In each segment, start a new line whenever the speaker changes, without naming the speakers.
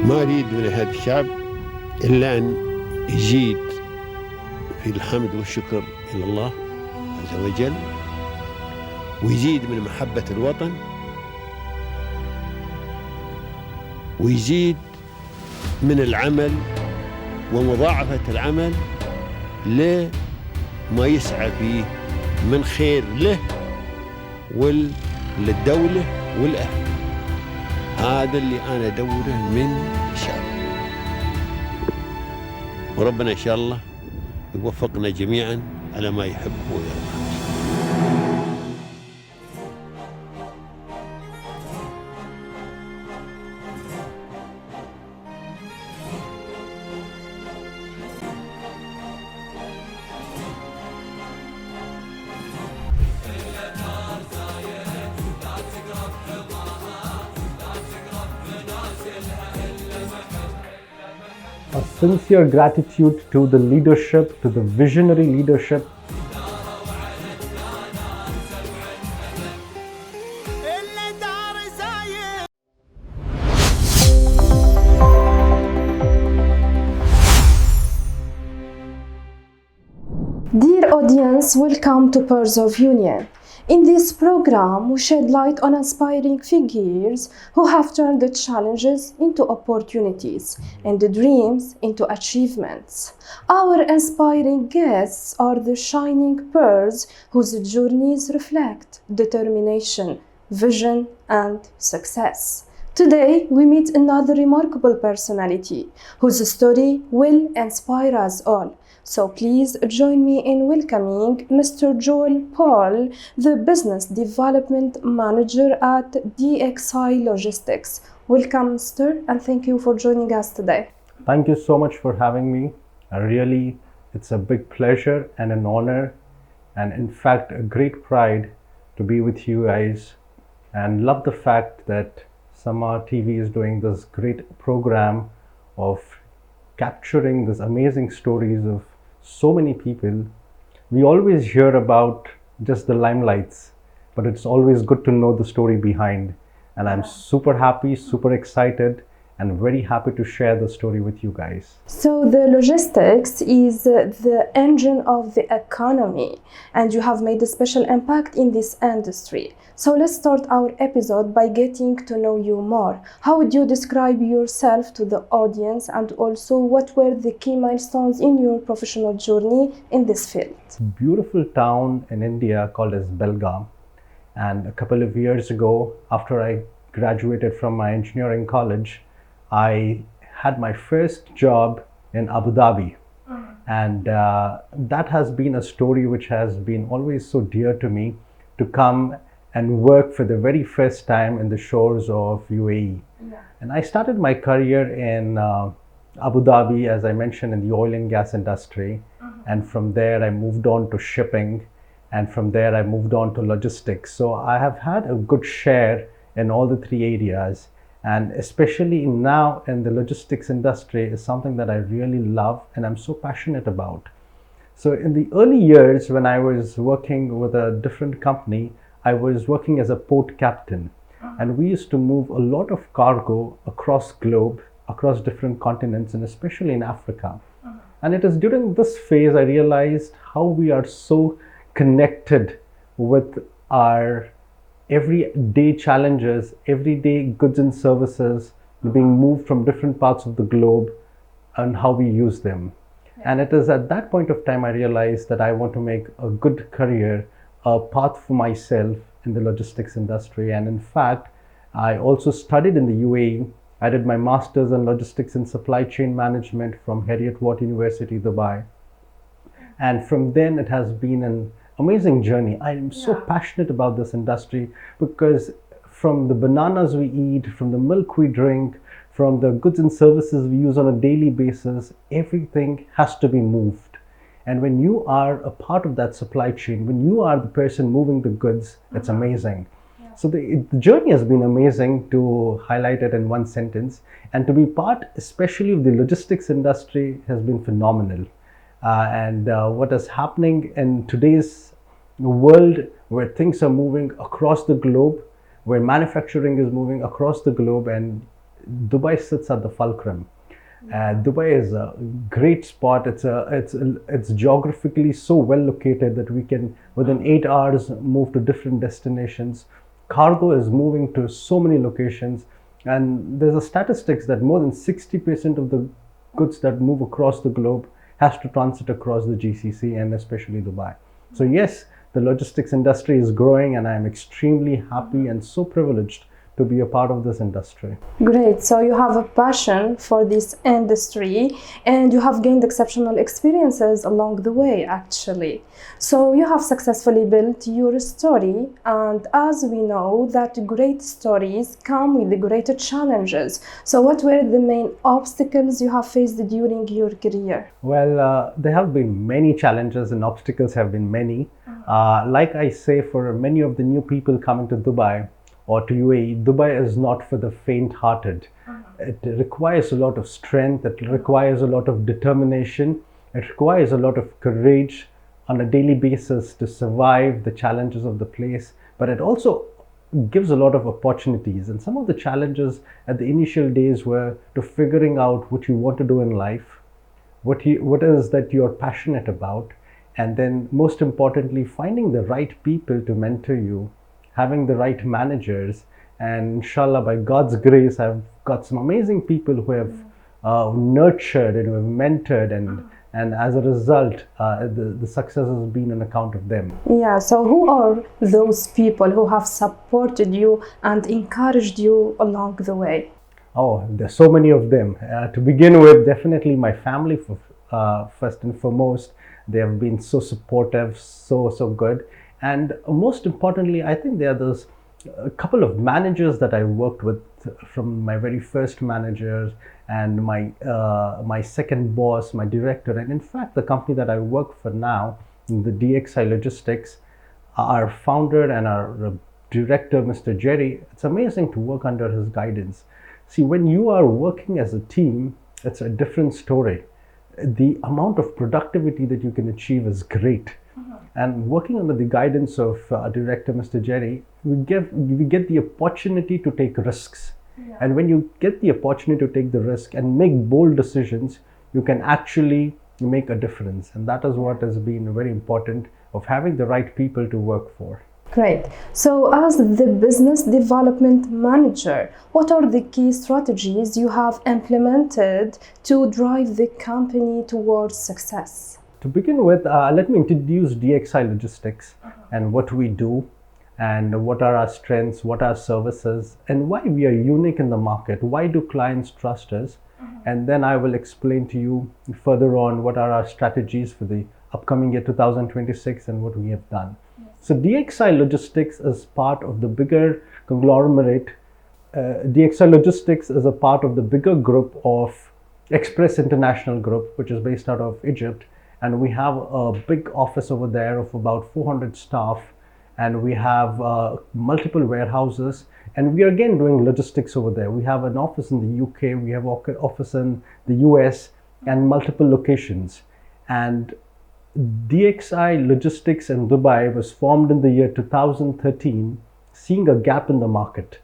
ما أريد من هذا الشعب إلا أن يزيد في الحمد والشكر إلى الله عز وجل، ويزيد من محبة الوطن، ويزيد من العمل ومضاعفة العمل لما يسعى فيه من خير له وللدولة والأهل. هذا اللي أنا أدوره من الشعب، وربنا إن شاء الله يوفقنا جميعا على ما يحب ويرضى.
A sincere gratitude to the leadership, to the visionary leadership.
Dear audience, welcome to Pearls of Union. In this program, we shed light on inspiring figures who have turned the challenges into opportunities and the dreams into achievements. Our inspiring guests are the shining pearls whose journeys reflect determination, vision, and success. Today, we meet another remarkable personality whose story will inspire us all. So please join me in welcoming Mr.Joel Paul, the Business Development Manager at DXI Logistics. Welcome, Mr., and thank you for joining us today.
Thank you so much for having me. It's a big pleasure and an honor, and in fact, a great pride to be with you guys, and love the fact that Samar TV is doing this great program of capturing these amazing stories of so many people. We always hear about just the limelights, but it's always good to know the story behind. And I'm super happy, super excited, and very happy to share the story with you guys.
So the logistics is the engine of the economy, and you have made a special impact in this industry. So let's start our episode by getting to know you more. How would you describe yourself to the audience, and also what were the key milestones in your professional journey in this field?
Beautiful town in India called as Belgaum. And a couple of years ago, after I graduated from my engineering college, I had my first job in Abu Dhabi. And that has been a story which has been always so dear to me, to come and work for the very first time in the shores of UAE. Yeah. And I started my career in Abu Dhabi, as I mentioned, in the oil and gas industry. And from there I moved on to shipping, and from there I moved on to logistics. So I have had a good share in all the three areas, and especially now in the logistics industry is something that I really love and I'm so passionate about. So in the early years, when I was working with a different company, I was working as a port captain, and we used to move a lot of cargo across globe, across different continents, and especially in Africa. And it is during this phase I realized how we are so connected with our everyday challenges, everyday goods and services being moved from different parts of the globe, and how we use them. Yeah. And it is at that point of time I realized that I want to make a good career, a path for myself in the logistics industry. And in fact, I also studied in the UAE. I did my master's in logistics and supply chain management from Heriot-Watt University, Dubai. And from then it has been an amazing journey. I am so passionate about this industry, because from the bananas we eat, from the milk we drink, from the goods and services we use on a daily basis, everything has to be moved. And when you are a part of that supply chain, when you are the person moving the goods, it's amazing. Yeah. So the journey has been amazing, to highlight it in one sentence. And to be part, especially of the logistics industry, has been phenomenal. And what is happening in today's world, where things are moving across the globe, where manufacturing is moving across the globe, and Dubai sits at the fulcrum. Dubai is a great spot. It's geographically so well located that we can within 8 hours move to different destinations. Cargo is moving to so many locations, and there's a statistics that more than 60% of the goods that move across the globe has to transit across the GCC and especially Dubai. So yes, the logistics industry is growing, and I'm extremely happy and so privileged to be a part of this industry.
Great. So you have a passion for this industry and you have gained exceptional experiences along the way, actually. So you have successfully built your story, and as we know that great stories come with greater challenges. So what were the main obstacles you have faced during your career?
Well, there have been many challenges and obstacles have been many. Like I say, for many of the new people coming to Dubai, or to UAE, Dubai is not for the faint-hearted. It requires a lot of strength, it requires a lot of determination, it requires a lot of courage on a daily basis to survive the challenges of the place, but it also gives a lot of opportunities. And some of the challenges at the initial days were to figuring out what you want to do in life, what is that you're passionate about, and then most importantly, finding the right people to mentor you, having the right managers, and inshallah, by God's grace, I've got some amazing people who have nurtured and who have mentored, and as a result, the success has been on account of them.
Yeah, so who are those people who have supported you and encouraged you along the way?
Oh, there's so many of them. To begin with, definitely my family, first and foremost. They have been so supportive, so good. And most importantly, I think there are a couple of managers that I worked with, from my very first managers and my second boss, my director, and in fact the company that I work for now, the DXI Logistics, our founder and our director, Mr. Jerry. It's amazing to work under his guidance. See, when you are working as a team, it's a different story. The amount of productivity that you can achieve is great. And working under the guidance of director Mr. Jerry, we get the opportunity to take risks. Yeah. And when you get the opportunity to take the risk and make bold decisions, you can actually make a difference. And that is what has been very important, of having the right people to work for.
Great. So as the business development manager, what are the key strategies you have implemented to drive the company towards success?
To begin with, let me introduce DXI Logistics and what we do, and what are our strengths, what are our services, and why we are unique in the market. Why do clients trust us? And then I will explain to you further on what are our strategies for the upcoming year 2026 and what we have done. Yes. So DXI Logistics is part of the bigger conglomerate. DXI Logistics is a part of the bigger group of Express International Group, which is based out of Egypt. And we have a big office over there of about 400 staff, and we have multiple warehouses, and we are again doing logistics over there. We have an office in the UK, we have an office in the US, and multiple locations. And DXI Logistics in Dubai was formed in the year 2013, seeing a gap in the market.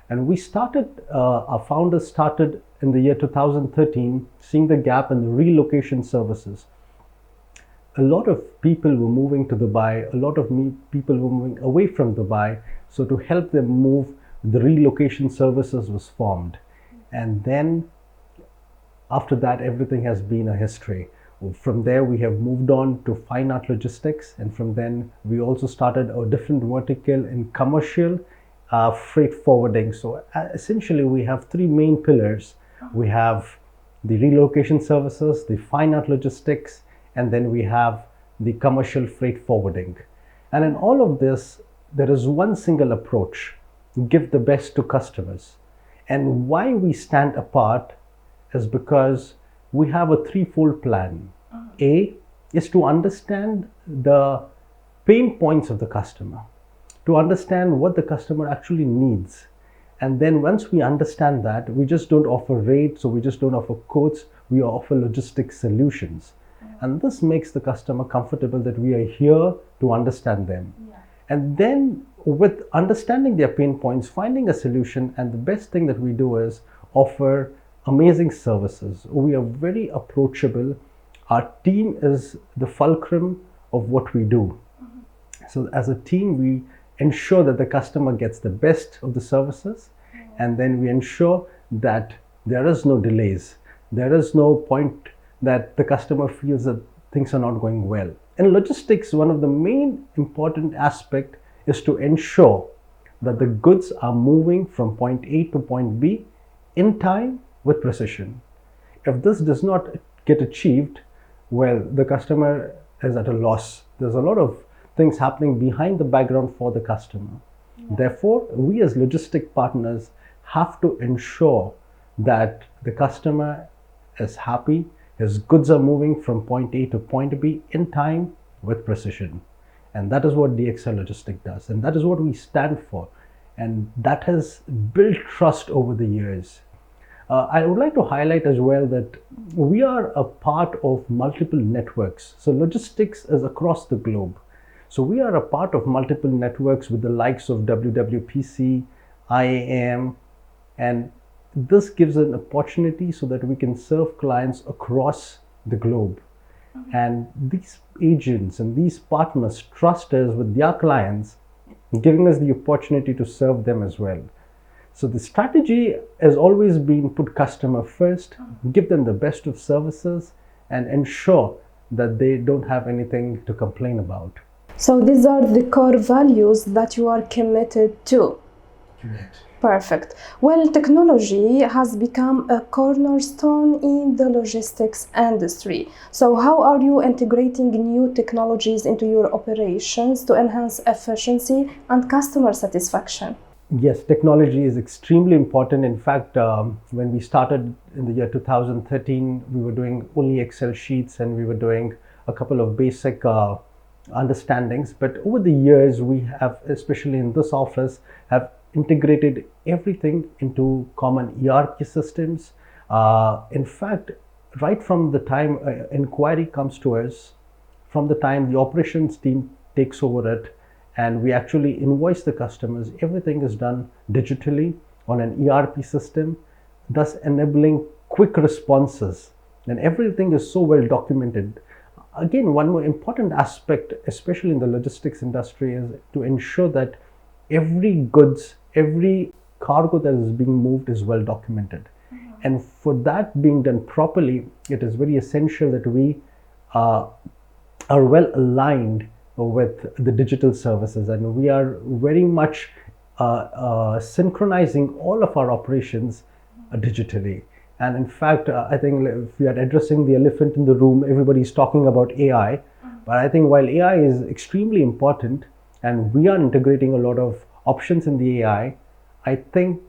And we started, our founders started in the year 2013, seeing the gap in the relocation services. A lot of people were moving to Dubai, a lot of people were moving away from Dubai. So to help them move, the relocation services was formed. And then after that, everything has been a history. From there, we have moved on to fine art logistics. And from then, we also started a different vertical in commercial freight forwarding. So essentially, we have three main pillars. We have the relocation services, the fine art logistics, and then we have the commercial freight forwarding. And in all of this, there is one single approach: give the best to customers. And why we stand apart is because we have a threefold plan. A is to understand the pain points of the customer, to understand what the customer actually needs. And then once we understand that, we just don't offer rates, or we just don't offer quotes, we offer logistics solutions. And this makes the customer comfortable that we are here to understand them. Yeah. And then with understanding their pain points, finding a solution, and the best thing that we do is offer amazing services. We are very approachable. Our team is the fulcrum of what we do. So as a team, we ensure that the customer gets the best of the services, and then we ensure that there is no delays. There is no point that the customer feels that things are not going well. In logistics, one of the main important aspect is to ensure that the goods are moving from point A to point B in time with precision. If this does not get achieved, well, the customer is at a loss. There's a lot of things happening behind the background for the customer. Therefore, we as logistic partners have to ensure that the customer is happy, his goods are moving from point A to point B in time with precision. And that is what DXL Logistic does. And that is what we stand for. And that has built trust over the years. I would like to highlight as well that we are a part of multiple networks. So logistics is across the globe. So we are a part of multiple networks with the likes of WWPC, IAM, and this gives an opportunity so that we can serve clients across the globe. And these agents and these partners trust us with their clients, giving us the opportunity to serve them as well. So the strategy has always been put customer first, give them the best of services, and ensure that they don't have anything to complain about.
So these are the core values that you are committed to.
Correct.
Perfect. Well, technology has become a cornerstone in the logistics industry. So how are you integrating new technologies into your operations to enhance efficiency and customer satisfaction?
Yes, technology is extremely important. In fact, when we started in the year 2013, we were doing only Excel sheets and we were doing a couple of basic understandings. But over the years, we have, especially in this office, have integrated everything into common ERP systems. In fact, right from the time inquiry comes to us, from the time the operations team takes over it, and we actually invoice the customers, everything is done digitally on an ERP system, thus enabling quick responses. And everything is so well documented. Again, one more important aspect, especially in the logistics industry, is to ensure that every cargo that is being moved is well documented. And for that being done properly, it is very essential that we are well aligned with the digital services, and we are very much synchronizing all of our operations digitally. And in fact, I think if we are addressing the elephant in the room, everybody's talking about AI. But I think while AI is extremely important and we are integrating a lot of options in the AI, I think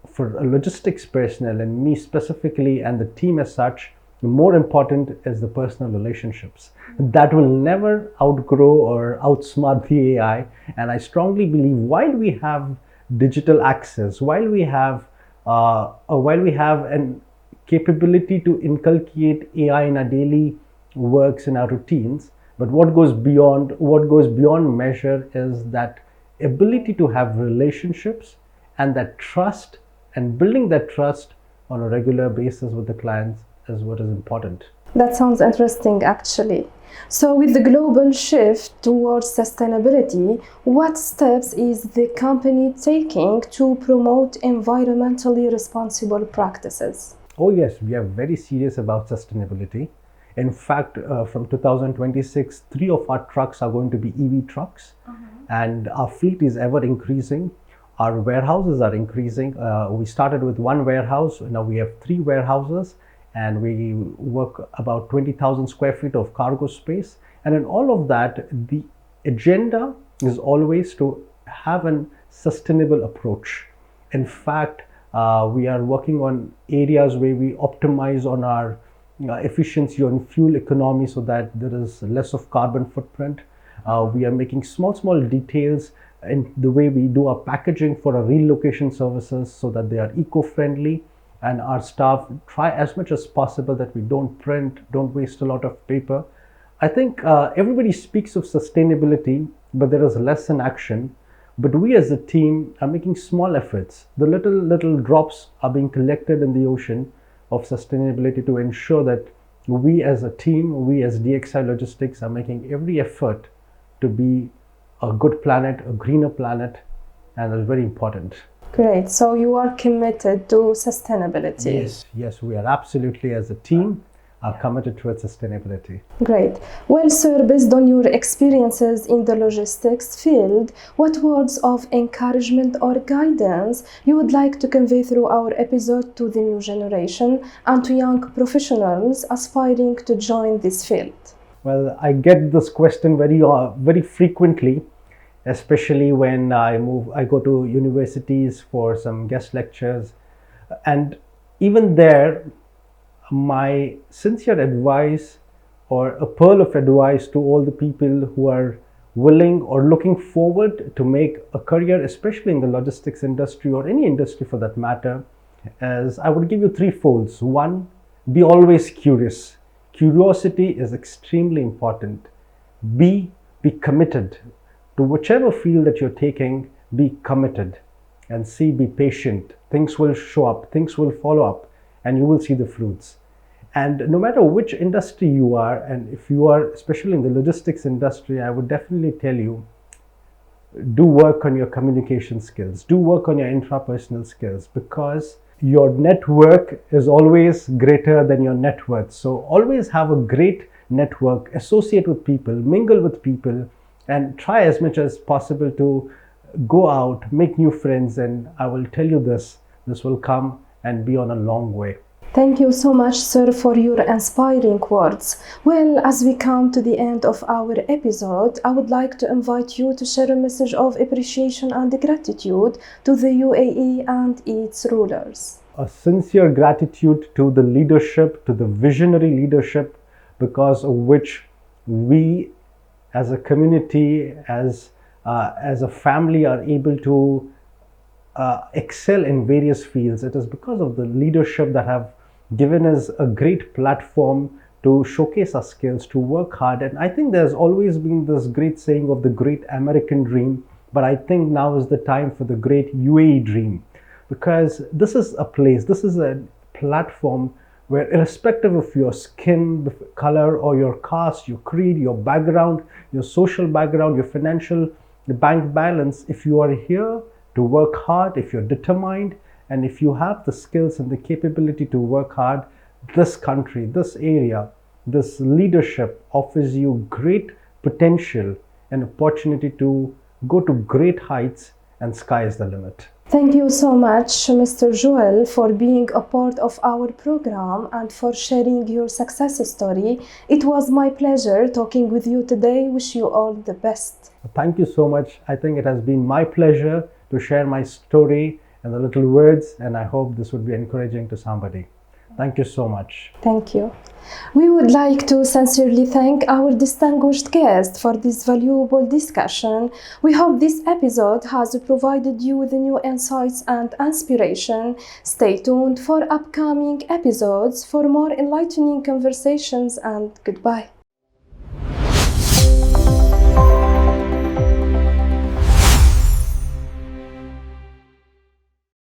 for a logistics personnel and me specifically and the team as such, the more important is the personal relationships. That will never outgrow or outsmart the AI. And I strongly believe while we have digital access, while we have an capability to inculcate AI in our daily works, in our routines, but what goes beyond measure is that ability to have relationships and that trust, and building that trust on a regular basis with the clients is what is important.
That sounds interesting, actually. So with the global shift towards sustainability, what steps is the company taking to promote environmentally responsible practices?
Oh yes, we are very serious about sustainability. In fact, from 2026, 3 of our trucks are going to be EV trucks, and our fleet is ever increasing. Our warehouses are increasing. We started with 1 warehouse, now we have 3 warehouses, and we work about 20,000 square feet of cargo space. And in all of that, the agenda is always to have a sustainable approach. In fact, we are working on areas where we optimize on our efficiency on fuel economy so that there is less of carbon footprint. We are making small details in the way we do our packaging for our relocation services so that they are eco-friendly, and our staff try as much as possible that we don't print, don't waste a lot of paper. I think everybody speaks of sustainability, but there is less in action. But we as a team are making small efforts. The little drops are being collected in the ocean of sustainability to ensure that we as a team, we as DXI Logistics are making every effort to be a good planet, a greener planet, and it's very important.
Great. So you are committed to sustainability.
Yes, we are absolutely, as a team, are committed towards sustainability.
Great. Well, sir, based on your experiences in the logistics field, what words of encouragement or guidance you would like to convey through our episode to the new generation and to young professionals aspiring to join this field?
Well, I get this question very frequently, especially when I go to universities for some guest lectures, and even there, my sincere advice or a pearl of advice to all the people who are willing or looking forward to make a career, especially in the logistics industry or any industry for that matter, is I would give you three folds. One, be always curious. Curiosity is extremely important. B, be committed to whichever field that you're taking. Be committed. And C, be patient. Things will show up, things will follow up, and you will see the fruits. And no matter which industry you are, and if you are especially in the logistics industry, I would definitely tell you, do work on your communication skills, do work on your intrapersonal skills, because your network is always greater than your net worth. So always have a great network, associate with people, mingle with people, and try as much as possible to go out, make new friends, and I will tell you this will come and be on a long way.
Thank you so much, sir, for your inspiring words. Well, as we come to the end of our episode, I would like to invite you to share a message of appreciation and gratitude to the UAE and its rulers.
A sincere gratitude to the leadership, to the visionary leadership, because of which we as a community, as a family, are able to excel in various fields. It is because of the leadership that have given us a great platform to showcase our skills, to work hard. And I think there's always been this great saying of the great American dream, but I think now is the time for the great UAE dream, because this is a place, this is a platform where, irrespective of your skin color or your caste, your creed, your background, your social background, your financial bank balance, if you are here to work hard, if you're determined, and if you have the skills and the capability to work hard, this country, this area, this leadership offers you great potential and opportunity to go to great heights, and sky is the limit.
Thank you so much, Mr. Joel, for being a part of our program and for sharing your success story. It was my pleasure talking with you today. Wish you all the best.
Thank you so much. I think it has been my pleasure to share my story and the little words, and I hope this would be encouraging to somebody. Thank you so much.
Thank you. We would like to sincerely thank our distinguished guest for this valuable discussion. We hope this episode has provided you with new insights and inspiration. Stay tuned for upcoming episodes for more enlightening conversations, and goodbye.